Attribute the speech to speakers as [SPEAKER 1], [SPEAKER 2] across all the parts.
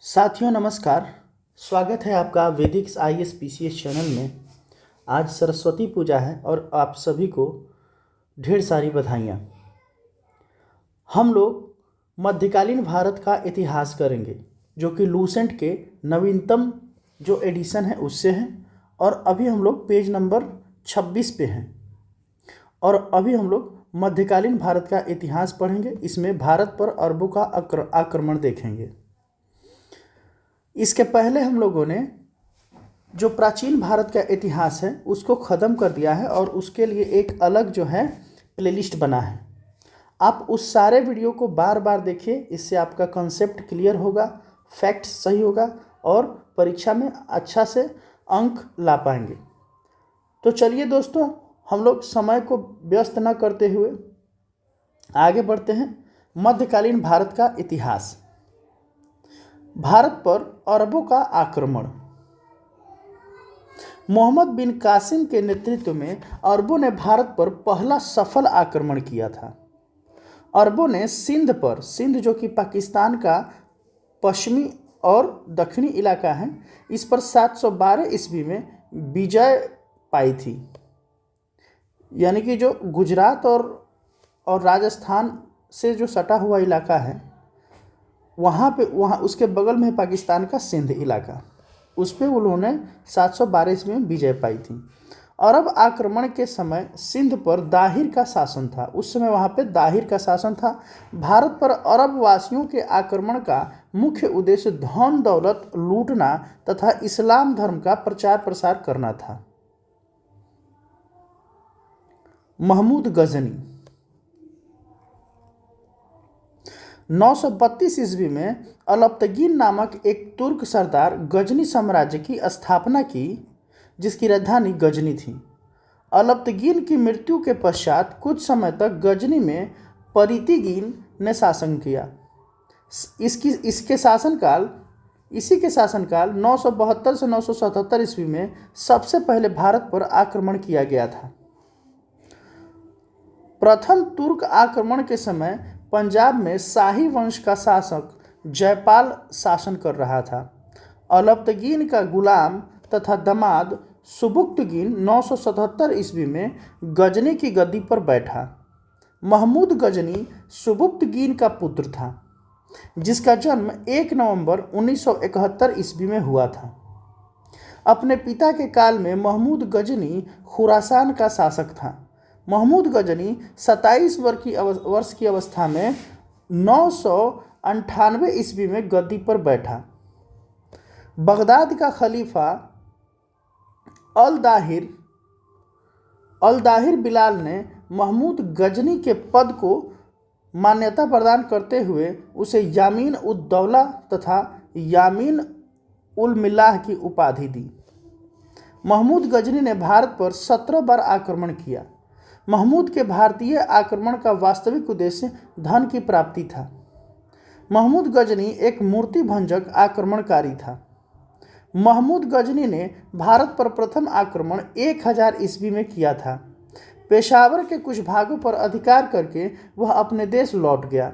[SPEAKER 1] साथियों नमस्कार। स्वागत है आपका वैदिक IAS PCS चैनल में। आज सरस्वती पूजा है और आप सभी को ढेर सारी बधाइयाँ। हम लोग मध्यकालीन भारत का इतिहास करेंगे जो कि लूसेंट के नवीनतम जो एडिशन है उससे है। और अभी हम लोग पेज नंबर 26 पे हैं और अभी हम लोग मध्यकालीन भारत का इतिहास पढ़ेंगे। इसमें भारत पर अरबों का आक्रमण देखेंगे। इसके पहले हम लोगों ने जो प्राचीन भारत का इतिहास है उसको ख़त्म कर दिया है और उसके लिए एक अलग जो है प्लेलिस्ट बना है। आप उस सारे वीडियो को बार बार देखिए, इससे आपका कॉन्सेप्ट क्लियर होगा, फैक्ट सही होगा और परीक्षा में अच्छा से अंक ला पाएंगे। तो चलिए दोस्तों, हम लोग समय को व्यस्त न करते हुए आगे बढ़ते हैं। मध्यकालीन भारत का इतिहास। भारत पर अरबों का आक्रमण। मोहम्मद बिन कासिम के नेतृत्व में अरबों ने भारत पर पहला सफल आक्रमण किया था। अरबों ने सिंध जो कि पाकिस्तान का पश्चिमी और दक्षिणी इलाका है, इस पर 712 ईस्वी में विजय पाई थी। यानी कि जो गुजरात और राजस्थान से जो सटा हुआ इलाका है वहाँ उसके बगल में पाकिस्तान का सिंध इलाका, उस पर उन्होंने 712 ईस्वी में विजय पाई थी। अरब आक्रमण के समय सिंध पर दाहिर का शासन था। उस समय वहाँ पे दाहिर का शासन था। भारत पर अरब वासियों के आक्रमण का मुख्य उद्देश्य धन दौलत लूटना तथा इस्लाम धर्म का प्रचार प्रसार करना था। महमूद गजनी 932 ईस्वी में अलप्तगीन नामक एक तुर्क सरदार गजनी साम्राज्य की स्थापना की, जिसकी राजधानी गजनी थी। अलप्तगीन की मृत्यु के पश्चात कुछ समय तक गजनी में परितिगीन ने शासन किया। इसी के शासनकाल 972 से 977 ईस्वी में सबसे पहले भारत पर आक्रमण किया गया था। प्रथम तुर्क आक्रमण के समय पंजाब में शाही वंश का शासक जयपाल शासन कर रहा था। अलप्तगीन का गुलाम तथा दामाद सुबुक्तगीन 977 ईस्वी में गजनी की गद्दी पर बैठा। महमूद गजनी सुबुक्तगीन का पुत्र था, जिसका जन्म 1 नवंबर 1971 ईस्वी में हुआ था। अपने पिता के काल में महमूद गजनी खुरासान का शासक था। महमूद गजनी 27 वर्ष की अवस्था में 998 ईस्वी में गद्दी पर बैठा। बगदाद का खलीफा अल दाहिर बिलाल ने महमूद गजनी के पद को मान्यता प्रदान करते हुए उसे यामीन उद दौला तथा यामीन उल मिल्लाह की उपाधि दी। महमूद गजनी ने भारत पर 17 बार आक्रमण किया। महमूद के भारतीय आक्रमण का वास्तविक उद्देश्य धन की प्राप्ति था। महमूद गजनी एक मूर्ति भंजक आक्रमणकारी था। महमूद गजनी ने भारत पर प्रथम आक्रमण 1000 ईस्वी में किया था। पेशावर के कुछ भागों पर अधिकार करके वह अपने देश लौट गया।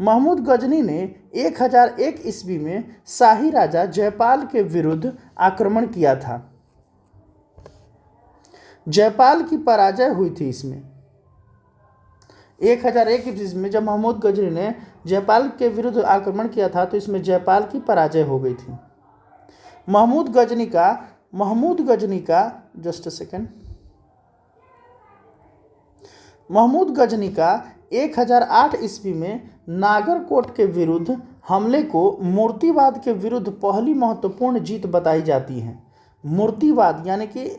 [SPEAKER 1] महमूद गजनी ने 1001 ईस्वी में शाही राजा जयपाल के विरुद्ध आक्रमण किया था। जयपाल की पराजय हुई थी। इसमें 1001 ईस्वी में जब महमूद गजनी ने जयपाल के विरुद्ध आक्रमण किया था तो इसमें जयपाल की पराजय हो गई थी। महमूद गजनी का 1008 ईस्वी में नागरकोट के विरुद्ध हमले को मूर्तिवाद के विरुद्ध पहली महत्वपूर्ण जीत बताई जाती है। मूर्तिवाद यानी कि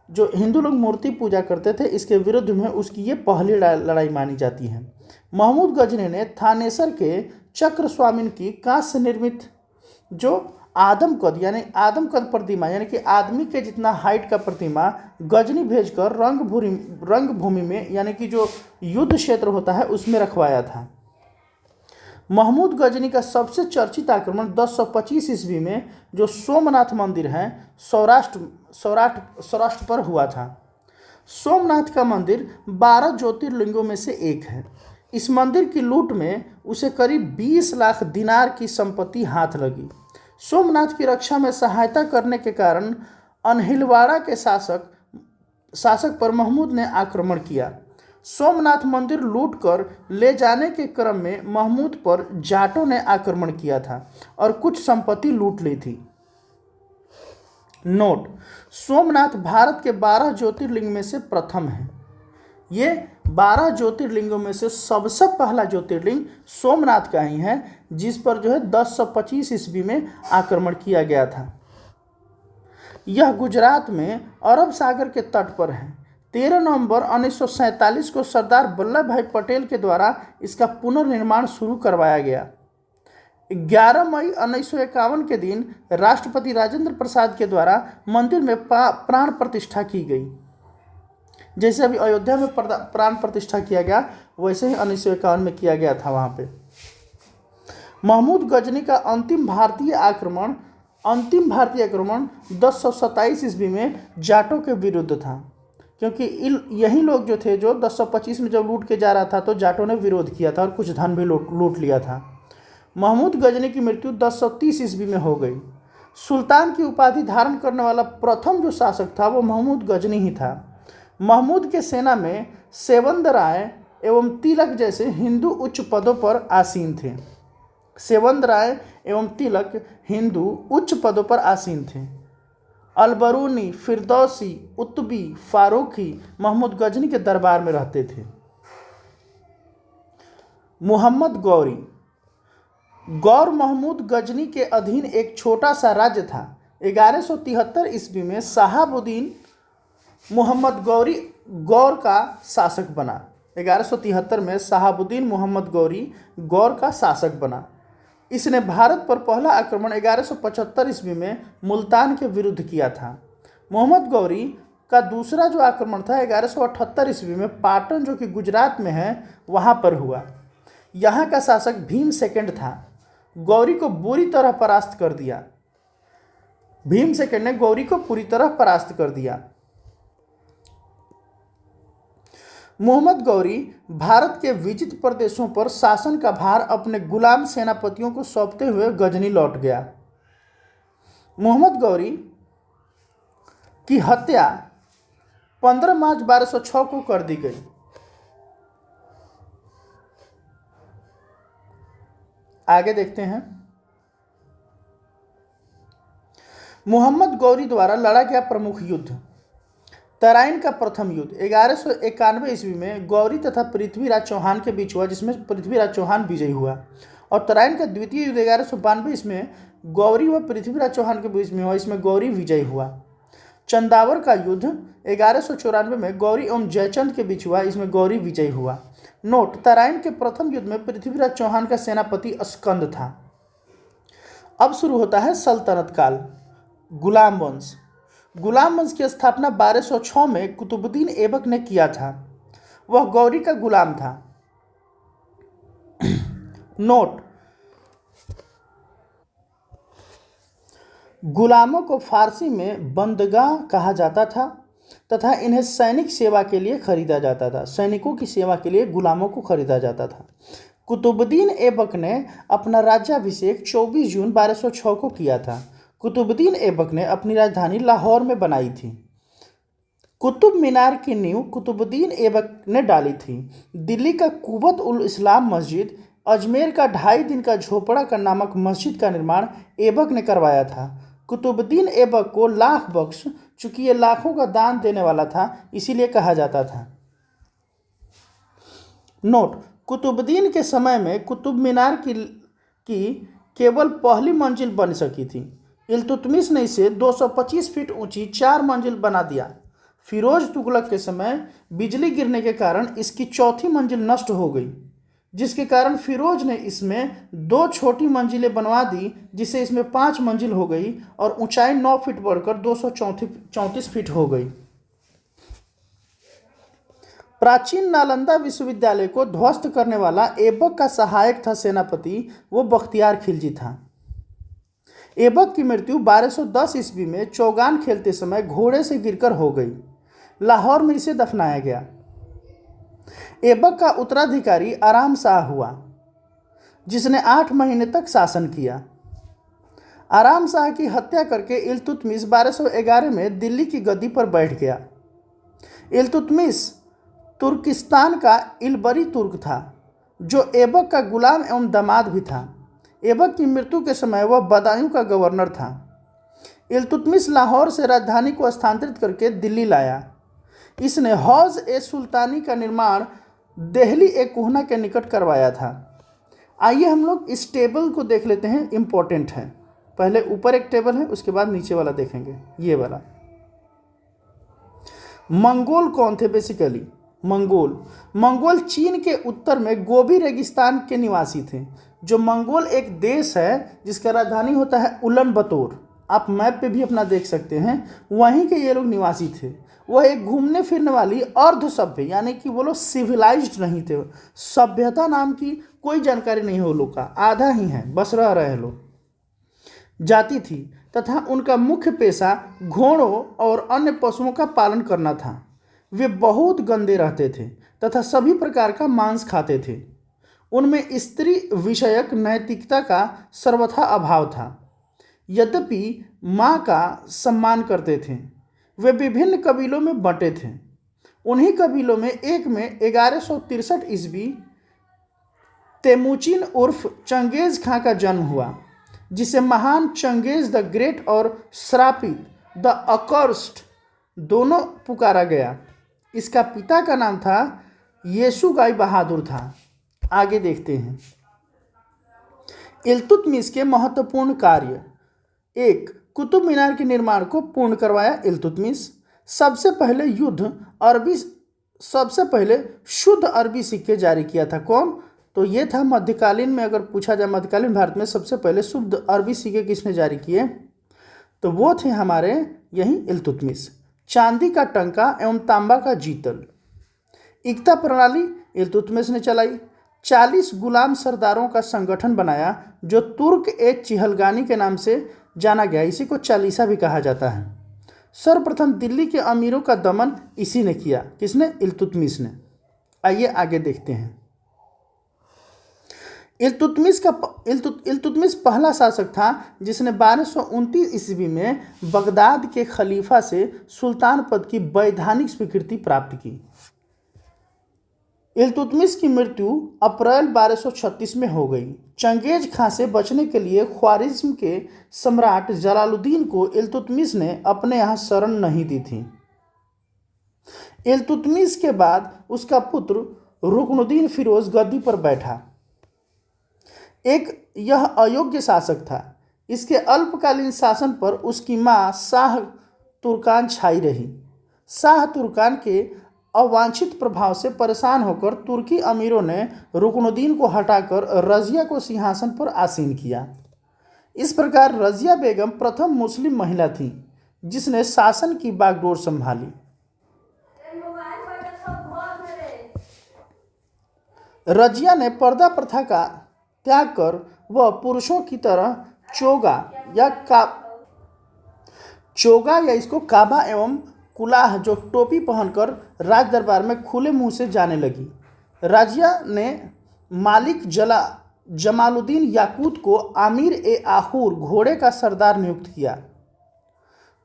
[SPEAKER 1] जो हिंदू लोग मूर्ति पूजा करते थे, इसके विरुद्ध में उसकी ये पहली लड़ाई मानी जाती है। महमूद गजनी ने थानेसर के चक्र स्वामिन की कांस्य से निर्मित जो आदमकद प्रतिमा यानी कि आदमी के जितना हाइट का प्रतिमा गजनी भेजकर रंगभूमि में यानी कि जो युद्ध क्षेत्र होता है उसमें रखवाया था। महमूद गजनी का सबसे चर्चित आक्रमण 1025 ईस्वी में जो सोमनाथ मंदिर है सौराष्ट्र पर हुआ था। सोमनाथ का मंदिर 12 ज्योतिर्लिंगों में से एक है। इस मंदिर की लूट में उसे करीब 20 लाख दिनार की संपत्ति हाथ लगी। सोमनाथ की रक्षा में सहायता करने के कारण अनहिलवाड़ा के शासक पर महमूद ने आक्रमण किया। सोमनाथ मंदिर लूटकर ले जाने के क्रम में महमूद पर जाटों ने आक्रमण किया था और कुछ संपत्ति लूट ली थी। नोट: सोमनाथ भारत के 12 ज्योतिर्लिंग में से प्रथम है। ये 12 ज्योतिर्लिंगों में से सबसे पहला ज्योतिर्लिंग सोमनाथ का ही है, जिस पर 1025 ईस्वी में आक्रमण किया गया था। यह गुजरात में अरब सागर के तट पर है। 13 नवंबर 1947 को सरदार वल्लभ भाई पटेल के द्वारा इसका पुनर्निर्माण शुरू करवाया गया। 11 मई 1951 के दिन राष्ट्रपति राजेंद्र प्रसाद के द्वारा मंदिर में प्राण प्रतिष्ठा की गई। जैसे अभी अयोध्या में प्राण प्रतिष्ठा किया गया, वैसे ही 1951 में किया गया था वहाँ पे। महमूद गजनी का अंतिम भारतीय आक्रमण 1027 ईस्वी में जाटों के विरुद्ध था, क्योंकि यही लोग जो थे जो 1025 में जब लूट के जा रहा था तो जाटों ने विरोध किया था और कुछ धन भी लूट लिया था। महमूद गजनी की मृत्यु 1030 ईस्वी में हो गई। सुल्तान की उपाधि धारण करने वाला प्रथम जो शासक था वो महमूद गजनी ही था। महमूद के सेना में सेवंद राय एवं तिलक जैसे हिंदू उच्च पदों पर आसीन थे। सेवंद राय एवं तिलक हिंदू उच्च पदों पर आसीन थे। अलबरूनी, फिरदौसी, उतबी, फारूकी महमूद गजनी के दरबार में रहते थे। मोहम्मद गौरी गौर महमूद गजनी के अधीन एक छोटा सा राज्य था। 1173 ईस्वी में शहाबुद्दीन मोहम्मद गौर का शासक बना। 1173 में शहाबुद्दीन मोहम्मद गौर का शासक बना। इसने भारत पर पहला आक्रमण 1175 ईस्वी में मुल्तान के विरुद्ध किया था। मोहम्मद गौरी का दूसरा जो आक्रमण था 1178 ईस्वी में पाटन, जो कि गुजरात में है, वहाँ पर हुआ। यहाँ का शासक भीम सेकंड था। गौरी को बुरी तरह परास्त कर दिया। भीम सेकंड ने गौरी को पूरी तरह परास्त कर दिया। मोहम्मद गौरी भारत के विजित प्रदेशों पर शासन का भार अपने गुलाम सेनापतियों को सौंपते हुए गजनी लौट गया। मोहम्मद गौरी की हत्या 15 मार्च 1206 को कर दी गई। आगे देखते हैं। मोहम्मद गौरी द्वारा लड़ा गया प्रमुख युद्ध। तराइन का प्रथम युद्ध 1191 ईस्वी में गौरी तथा पृथ्वीराज चौहान के बीच हुआ, जिसमें पृथ्वीराज चौहान विजयी हुआ। और तराइन का द्वितीय युद्ध 1192 ईस्वी में गौरी व पृथ्वीराज चौहान के बीच में हुआ, इसमें गौरी विजयी हुआ। चंदावर का युद्ध 1194 में गौरी एवं जयचंद के बीच हुआ, इसमें गौरी विजयी हुआ। नोट: तराइन के प्रथम युद्ध में पृथ्वीराज चौहान का सेनापति स्कंद था। अब शुरू होता है सल्तनत काल। गुलाम वंश की स्थापना 1206 में कुतुबुद्दीन ऐबक ने किया था। वह गौरी का गुलाम था। नोट: गुलामों को फारसी में बंदगाह कहा जाता था तथा इन्हें सैनिक सेवा के लिए खरीदा जाता था। सैनिकों की सेवा के लिए गुलामों को खरीदा जाता था। कुतुबुद्दीन ऐबक ने अपना राज्याभिषेक 24 जून 1206 को किया था। कुतुबुद्दीन ऐबक ने अपनी राजधानी लाहौर में बनाई थी। कुतुब मीनार की नींव कुतुबुद्दीन ऐबक ने डाली थी। दिल्ली का कुवत उल इस्लाम मस्जिद, अजमेर का 2.5 दिन का झोपड़ा का नामक मस्जिद का निर्माण ऐबक ने करवाया था। कुतुबुद्दीन ऐबक को लाख बख्श, चूंकि ये लाखों का दान देने वाला था, इसीलिए कहा जाता था। नोट: कुतुबुद्दीन के समय में कुतुब मीनार की केवल पहली मंजिल बन सकी थी। इल्तुतमिश ने इसे 225 फीट ऊंची 4 मंजिल बना दिया। फिरोज तुगलक के समय बिजली गिरने के कारण इसकी चौथी मंजिल नष्ट हो गई, जिसके कारण फिरोज ने इसमें 2 छोटी मंजिलें बनवा दी, जिससे इसमें 5 मंजिल हो गई और ऊंचाई 9 फीट बढ़कर 234 फीट हो गई। प्राचीन नालंदा विश्वविद्यालय को ध्वस्त करने वाला ऐबक का सहायक था सेनापति, वो बख्तियार खिलजी था। ऐबक की मृत्यु 1210 ईस्वी में चौगान खेलते समय घोड़े से गिरकर हो गई। लाहौर में इसे दफनाया गया। ऐबक का उत्तराधिकारी आराम शाह हुआ, जिसने 8 महीने तक शासन किया। आराम शाह की हत्या करके इल्तुतमिश 1211 में दिल्ली की गद्दी पर बैठ गया। इल्तुतमिश तुर्किस्तान का इलबरी तुर्क था, जो ऐबक का गुलाम एवं दामाद भी था। ऐबक की मृत्यु के समय वह बदायूं का गवर्नर था। इल्तुतमिश लाहौर से राजधानी को स्थानांतरित करके दिल्ली लाया। इसने हौज ए सुल्तानी का निर्माण दिल्ली ए कुहना के निकट करवाया था। आइए हम लोग इस टेबल को देख लेते हैं, इम्पोर्टेंट है। पहले ऊपर एक टेबल है, उसके बाद नीचे वाला देखेंगे, ये वाला। मंगोल कौन थे? बेसिकली मंगोल चीन के उत्तर में गोबी रेगिस्तान के निवासी थे। जो मंगोल एक देश है जिसका राजधानी होता है उलन बतोर, आप मैप पे भी अपना देख सकते हैं, वहीं के ये लोग निवासी थे। वह एक घूमने फिरने वाली अर्ध सभ्य, यानी कि वो लोग सिविलाइज्ड नहीं थे। सभ्यता नाम की कोई जानकारी नहीं है वो लोग का, आधा ही है, बस रह रहे लोग जाति थी, तथा उनका मुख्य पेशा घोड़ों और अन्य पशुओं का पालन करना था। वे बहुत गंदे रहते थे तथा सभी प्रकार का मांस खाते थे। उनमें स्त्री विषयक नैतिकता का सर्वथा अभाव था। यद्यपि माँ का सम्मान करते थे। वे विभिन्न कबीलों में बंटे थे। उन्हीं कबीलों में एक में 1163 ईस्वी तेमुचिन उर्फ चंगेज खां का जन्म हुआ, जिसे महान चंगेज द ग्रेट और श्रापित द अकर्स्ड दोनों पुकारा गया। इसका पिता का नाम था येसुगाई बहादुर था। आगे देखते हैं इल्तुतमिश के महत्वपूर्ण कार्य। एक, कुतुब मीनार के निर्माण को पूर्ण करवाया इल्तुतमिश। सबसे पहले शुद्ध अरबी सिक्के जारी किया था। कौन? तो ये था मध्यकालीन में, अगर पूछा जाए मध्यकालीन भारत में सबसे पहले शुद्ध अरबी सिक्के किसने जारी किए, तो वो थे हमारे यही इल्तुतमिश। चांदी का टंका एवं तांबा का जीतल। इक्ता प्रणाली इल्तुतमिश ने चलाई। 40 गुलाम सरदारों का संगठन बनाया, जो तुर्क ए चिहलगानी के नाम से जाना गया। इसी को चालीसा भी कहा जाता है। सर्वप्रथम दिल्ली के अमीरों का दमन इसी ने किया। किसने? इल्तुतमिश ने। आइए आगे देखते हैं। इल्तुतमिश पहला शासक था जिसने 1229 ईस्वी में बगदाद के खलीफा से सुल्तान पद की वैधानिक स्वीकृति प्राप्त की। इल्तुतमिश की मृत्यु अप्रैल 1236 में हो गई। चंगेज खां से बचने के लिए ख्वारिज्म के सम्राट जलालुद्दीन को इल्तुतमिश ने अपने यहाँ शरण नहीं दी थी। इल्तुतमिश के बाद उसका पुत्र रुकनुद्दीन फिरोज गद्दी पर बैठा। यह अयोग्य शासक था। इसके अल्पकालीन शासन पर उसकी मां शाह तुर्कान छाई रही। शाह तुर्कान के अवांछित प्रभाव से परेशान होकर तुर्की अमीरों ने रुकनुद्दीन को हटाकर रजिया को सिंहासन पर आसीन किया। इस प्रकार रजिया बेगम प्रथम मुस्लिम महिला थी जिसने शासन की बागडोर संभाली। रजिया ने पर्दा प्रथा का त्याग कर वह पुरुषों की तरह चोगा या इसको काबा एवं कुलाह जो टोपी पहनकर राज दरबार में खुले मुंह से जाने लगी। रजिया ने मालिक जमालुद्दीन याकूत को आमिर ए आखूर घोड़े का सरदार नियुक्त किया।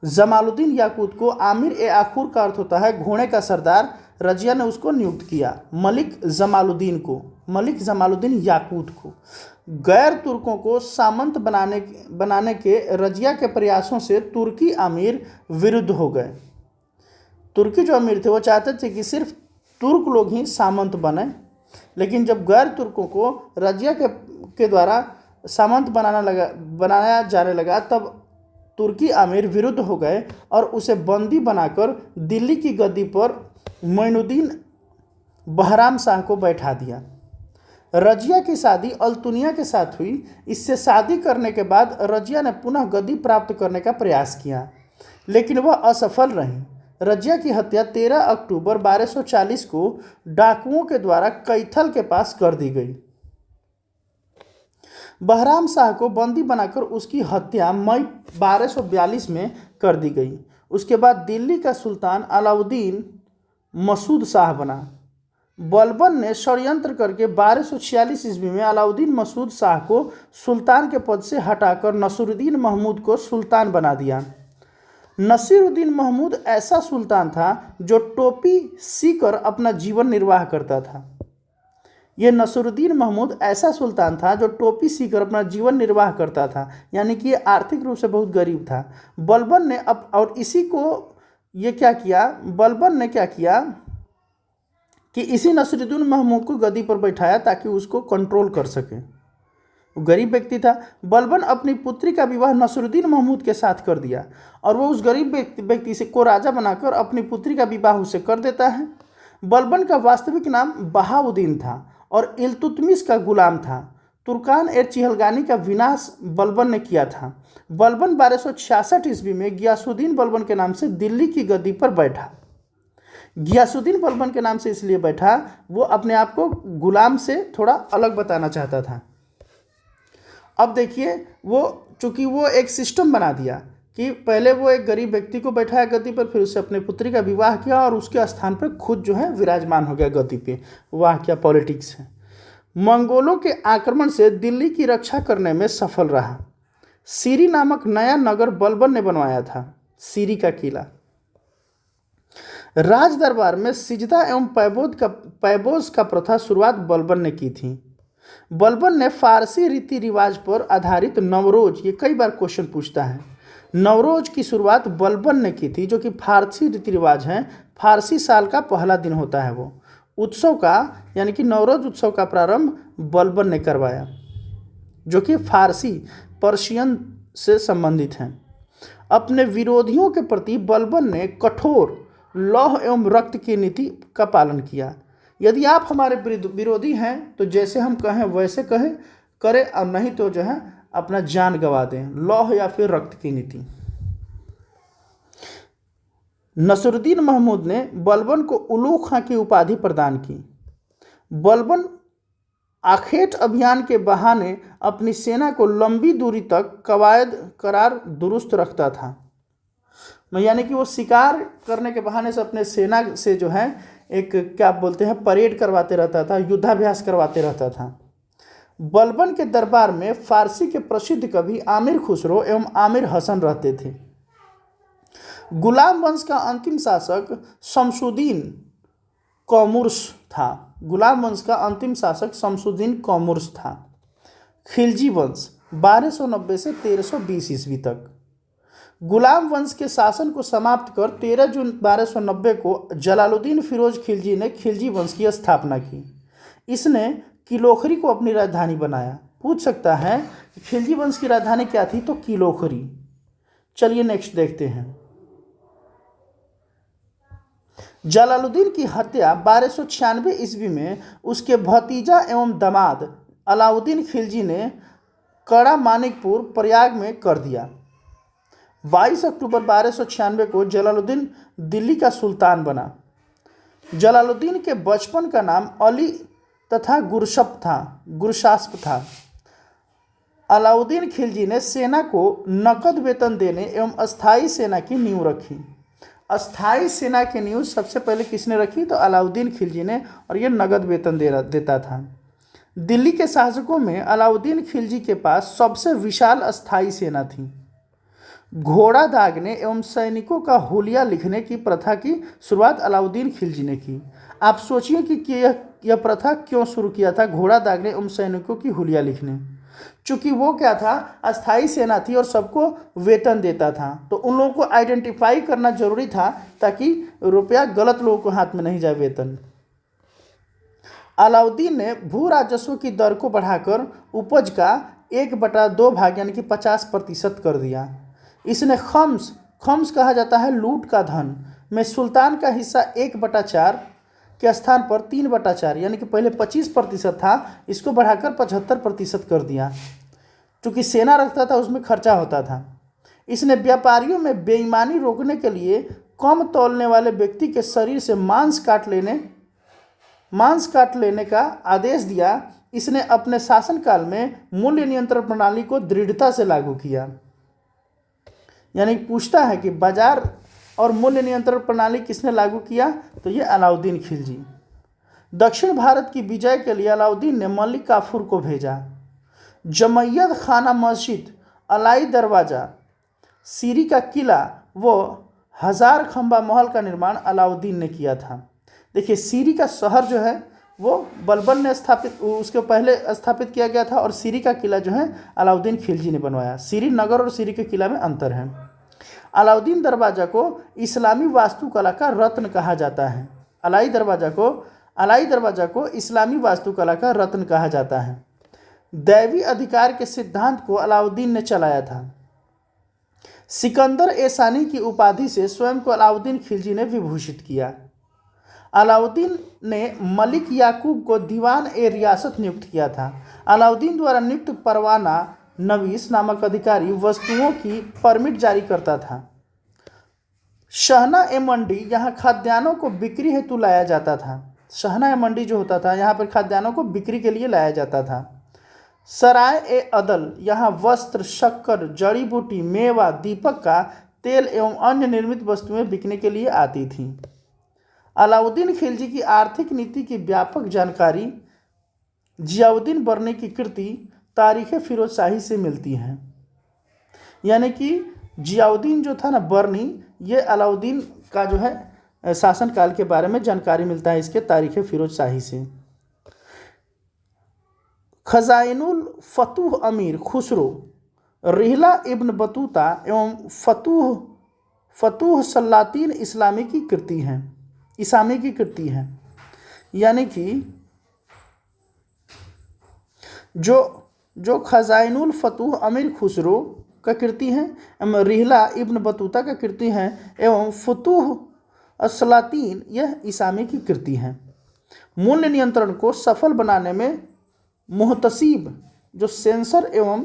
[SPEAKER 1] जमालुद्दीन याकूत को आमिर ए आखूर का अर्थ होता है घोड़े का सरदार। रजिया ने उसको नियुक्त किया। मलिक जमालुद्दीन याकूत को। गैर तुर्कों को सामंत बनाने के रजिया के प्रयासों से तुर्की अमीर विरुद्ध हो गए। तुर्की जो अमीर थे वो चाहते थे कि सिर्फ तुर्क लोग ही सामंत बने, लेकिन जब गैर तुर्कों को रजिया के द्वारा सामंत बनाया जाने लगा तब तुर्की अमीर विरुद्ध हो गए और उसे बंदी बनाकर दिल्ली की गद्दी पर मोइनुद्दीन बहराम शाह को बैठा दिया। रजिया की शादी अल्तुनिया के साथ हुई। इससे शादी करने के बाद रजिया ने पुनः गद्दी प्राप्त करने का प्रयास किया, लेकिन वह असफल रही। रजिया की हत्या 13 अक्टूबर 1240 को डाकुओं के द्वारा कैथल के पास कर दी गई। बहराम शाह को बंदी बनाकर उसकी हत्या मई 1242 में कर दी गई। उसके बाद दिल्ली का सुल्तान अलाउद्दीन मसूद शाह बना। बलबन ने षड्यंत्र करके 1246 ईस्वी में अलाउद्दीन मसूद शाह को सुल्तान के पद से हटाकर नसीरुद्दीन महमूद को सुल्तान बना दिया। नसीरुद्दीन महमूद ऐसा सुल्तान था जो टोपी सीकर अपना जीवन निर्वाह करता था। यह नसीरुद्दीन महमूद ऐसा सुल्तान था जो टोपी सीकर अपना जीवन निर्वाह करता था, यानी कि ये आर्थिक रूप से बहुत गरीब था। बलबन ने अब और इसी को ये क्या किया, बलबन ने क्या किया कि इसी नसीरुद्दीन महमूद को गद्दी पर बैठाया ताकि उसको कंट्रोल कर सके। वो गरीब व्यक्ति था। बलबन अपनी पुत्री का विवाह नसीरुद्दीन महमूद के साथ कर दिया और वो उस गरीब व्यक्ति से को राजा बनाकर अपनी पुत्री का विवाह उससे कर देता है। बलबन का वास्तविक नाम बहाउद्दीन था और इल्तुतमिश का गुलाम था। तुर्कान एर चिहलगानी का विनाश बलबन ने किया था। बलबन 1266 ईस्वी में गियासुद्दीन बलबन के नाम से दिल्ली की गद्दी पर बैठा। गियासुद्दीन बलबन के नाम से इसलिए बैठा, वो अपने आप को गुलाम से थोड़ा अलग बताना चाहता था। अब देखिए, चूंकि वो एक सिस्टम बना दिया कि पहले वो एक गरीब व्यक्ति को बैठाया गद्दी पर, फिर उससे अपने पुत्री का विवाह किया और उसके स्थान पर खुद जो है विराजमान हो गया गद्दी पे। वाह क्या पॉलिटिक्स है। मंगोलों के आक्रमण से दिल्ली की रक्षा करने में सफल रहा। सीरी नामक नया नगर बलबन ने बनवाया था, सीरी का किला। राज दरबार में सिजदा एवं पैबोज का प्रथा शुरुआत बलबन ने की थी। बलबन ने फारसी रीति रिवाज पर आधारित नवरोज, ये कई बार क्वेश्चन पूछता है, नवरोज की शुरुआत बलबन ने की थी, जो कि फारसी रीति रिवाज है। फारसी साल का पहला दिन होता है वो उत्सव का, यानी कि नवरोज उत्सव का प्रारंभ बलबन ने करवाया, जो कि फारसी पर्शियन से संबंधित हैं। अपने विरोधियों के प्रति बलबन ने कठोर लौह एवं रक्त की नीति का पालन किया। यदि आप हमारे विरोधी हैं तो जैसे हम कहें वैसे करें और नहीं तो जो है अपना जान गंवा दें, लौह या फिर रक्त की नीति। नसीरुद्दीन महमूद ने बलबन को उलू खां की उपाधि प्रदान की। बलबन आखेट अभियान के बहाने अपनी सेना को लंबी दूरी तक कवायद करार दुरुस्त रखता था, यानी कि वो शिकार करने के बहाने से अपने सेना से जो है एक क्या बोलते हैं परेड करवाते रहता था, युद्धाभ्यास करवाते रहता था। बलबन के दरबार में फारसी के प्रसिद्ध कवि आमिर खुसरो एवं आमिर हसन रहते थे। गुलाम वंश का अंतिम शासक शमसुद्दीन कौमुर्स था। गुलाम वंश का अंतिम शासक शमसुद्दीन कौमुर्स था। खिलजी वंश 1290 से 1320 ईस्वी तक। गुलाम वंश के शासन को समाप्त कर 13 जून 1290 को जलालुद्दीन फिरोज खिलजी ने खिलजी वंश की स्थापना की। इसने किलोखरी को अपनी राजधानी बनाया। पूछ सकता है कि खिलजी वंश की राजधानी क्या थी, तो किलोखरी। चलिए नेक्स्ट देखते हैं। जलालुद्दीन की हत्या 1296 ईस्वी में उसके भतीजा एवं दामाद अलाउद्दीन खिलजी ने कड़ा मानिकपुर प्रयाग में कर दिया। 22 अक्टूबर 1296 को जलालुद्दीन दिल्ली का सुल्तान बना। जलालुद्दीन के बचपन का नाम अली तथा गुरशास्प था। अलाउद्दीन खिलजी ने सेना को नकद वेतन देने एवं अस्थाई सेना की नींव रखी। अस्थाई सेना की नींव सबसे पहले किसने रखी, तो अलाउद्दीन खिलजी ने, और ये नगद वेतन देता था। दिल्ली के शासकों में अलाउद्दीन खिलजी के पास सबसे विशाल अस्थाई सेना थी। घोड़ा दागने एवं सैनिकों का हुलिया लिखने की प्रथा की शुरुआत अलाउद्दीन खिलजी ने की। आप सोचिए कि यह प्रथा क्यों शुरू किया था, घोड़ा दागने एवं सैनिकों की हुलिया लिखने। चूँकि वो क्या था, अस्थाई सेना थी और सबको वेतन देता था, तो उन लोगों को आइडेंटिफाई करना जरूरी था ताकि रुपया गलत लोगों को हाथ में नहीं जाए वेतन। अलाउद्दीन ने भू राजस्व की दर को बढ़ाकर उपज का 1/2 भाग यानी कि 50% कर दिया। इसने खम्स कहा जाता है लूट का धन में सुल्तान का हिस्सा 1/4 के स्थान पर 3/4 यानी कि पहले 25% था, इसको बढ़ाकर 75% कर दिया। चूँकि सेना रखता था उसमें खर्चा होता था। इसने व्यापारियों में बेईमानी रोकने के लिए कम तौलने वाले व्यक्ति के शरीर से मांस काट लेने का आदेश दिया। इसने अपने शासनकाल में मूल्य नियंत्रण प्रणाली को दृढ़ता से लागू किया। यानी पूछता है कि बाजार और मूल्य नियंत्रण प्रणाली किसने लागू किया, तो ये अलाउद्दीन खिलजी। दक्षिण भारत की विजय के लिए अलाउद्दीन ने मलिक काफूर को भेजा। जमैयद खाना मस्जिद, अलाई दरवाज़ा, सीरी का किला व हजार खंबा महल का निर्माण अलाउद्दीन ने किया था। देखिए, सीरी का शहर जो है वो बलबन ने उसके पहले स्थापित किया गया था, और सीरी का किला जो है अलाउद्दीन खिलजी ने बनवाया। सीरी नगर और सीरी के किला में अंतर है। अलाउद्दीन दरवाज़ा को इस्लामी वास्तुकला का रत्न कहा जाता है। अलाई दरवाज़ा को इस्लामी वास्तुकला का रत्न कहा जाता है। दैवी अधिकार के सिद्धांत को अलाउद्दीन ने चलाया था। सिकंदर एसानी की उपाधि से स्वयं को अलाउद्दीन खिलजी ने विभूषित किया। अलाउद्दीन ने मलिक याकूब को दीवान ए रियासत नियुक्त किया था। अलाउद्दीन द्वारा नियुक्त परवाना नवीस नामक अधिकारी वस्तुओं की परमिट जारी करता था। शहना ए मंडी, यहाँ खाद्यान्नों को बिक्री हेतु लाया जाता था। शहना ए मंडी जो होता था, यहाँ पर खाद्यान्नों को बिक्री के लिए लाया जाता था। सराय ए अदल, यहाँ वस्त्र, शक्कर, जड़ी बूटी, मेवा, दीपक का तेल एवं अन्य निर्मित वस्तुएं बिकने के लिए आती थीं। अलाउद्दीन खिलजी की आर्थिक नीति की व्यापक जानकारी जियाउद्दीन बर्नी की कृति तारीख़ फिरोज शाही से मिलती है। यानी कि जियाउद्दीन जो था ना बर्नी, ये अलाउद्दीन का जो है शासनकाल के बारे में जानकारी मिलता है इसके तारीख़ फिरोज शाही से। खजाइनुल फतूह अमीर खुसरो, रिहला इब्न बतूता एवं फतूह सलातीन इस्लामी की कृति हैं। यानी कि जो खजाइनुल फतूह अमीर खुसरो का कृति है, रिहला इब्न बतूता का कृति है, एवं फतूह सलातीन यह इस्लामी की कृति है। मूल्य नियंत्रण को सफल बनाने में मुहतसिब जो सेंसर एवं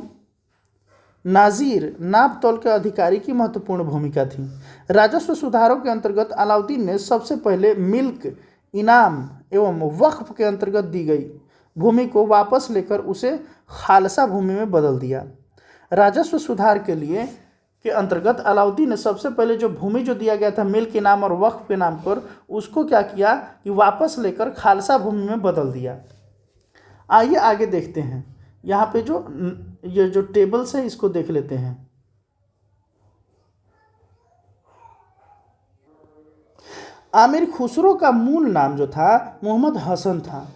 [SPEAKER 1] नाजीर नाप तौल के अधिकारी की महत्वपूर्ण भूमिका थी। राजस्व सुधारों के अंतर्गत अलाउद्दीन ने सबसे पहले मिल्क, इनाम एवं वक्फ के अंतर्गत दी गई भूमि को वापस लेकर उसे खालसा भूमि में बदल दिया। राजस्व सुधार के अंतर्गत अलाउद्दीन ने सबसे पहले जो भूमि जो दिया गया था मिल्क, इनाम और वक्फ के नाम पर, उसको क्या किया कि वापस लेकर खालसा भूमि में बदल दिया। आइए आगे देखते हैं। यहाँ पे ये जो टेबल्स है इसको देख लेते हैं। आमिर खुसरो का मूल नाम जो था मोहम्मद हसन था।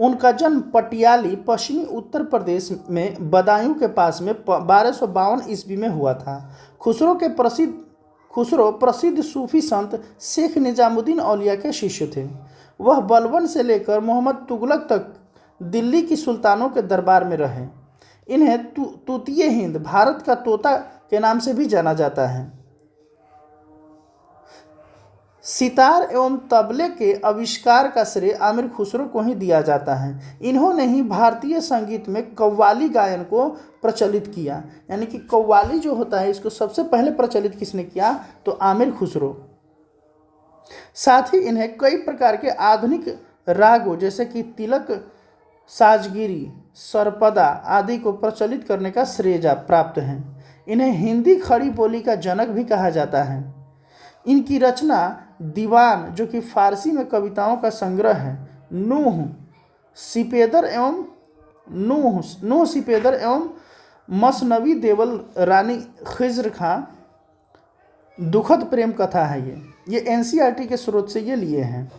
[SPEAKER 1] उनका जन्म पटियाली पश्चिमी उत्तर प्रदेश में बदायूं के पास में 1252 ईस्वी में हुआ था। खुसरो प्रसिद्ध सूफी संत शेख निजामुद्दीन औलिया के शिष्य थे। वह बलबन से लेकर मोहम्मद तुगलक तक दिल्ली की सुल्तानों के दरबार में रहे। इन्हें तूतिए हिंद, भारत का तोता के नाम से भी जाना जाता है। सितार एवं तबले के आविष्कार का श्रेय आमिर खुसरो को ही दिया जाता है। इन्होंने ही भारतीय संगीत में कव्वाली गायन को प्रचलित किया। यानी कि कव्वाली जो होता है इसको सबसे पहले प्रचलित किसने किया तो आमिर खुसरो। साथ ही इन्हें कई प्रकार के आधुनिक रागों जैसे कि तिलक, साजगिरी, सरपदा आदि को प्रचलित करने का श्रेय प्राप्त है। इन्हें हिंदी खड़ी बोली का जनक भी कहा जाता है। इनकी रचना दीवान जो कि फारसी में कविताओं का संग्रह है, नूह सिपेदर एवं मसनवी देवल रानी खिज्र खां दुखद प्रेम कथा है। ये एनसीईआरटी के स्रोत से ये लिए हैं।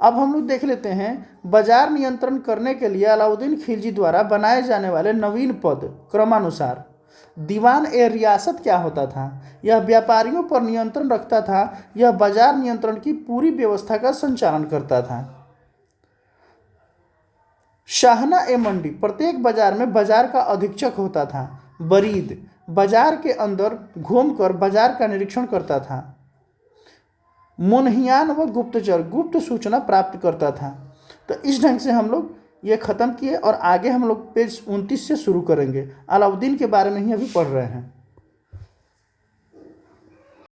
[SPEAKER 1] अब हम लोग देख लेते हैं बाजार नियंत्रण करने के लिए अलाउद्दीन खिलजी द्वारा बनाए जाने वाले नवीन पद क्रमानुसार। दीवान ए रियासत क्या होता था? यह व्यापारियों पर नियंत्रण रखता था। यह बाजार नियंत्रण की पूरी व्यवस्था का संचालन करता था। शाहना ए मंडी, प्रत्येक बाजार में बाजार का अधीक्षक होता था। बरीद, बाजार के अंदर घूमकर बाजार का निरीक्षण करता था। मुनहियान व गुप्तचर, गुप्त सूचना प्राप्त करता था। तो इस ढंग से हम लोग ये ख़त्म किए और आगे हम लोग पेज 29 से शुरू करेंगे। अलाउद्दीन के बारे में ही अभी पढ़ रहे हैं।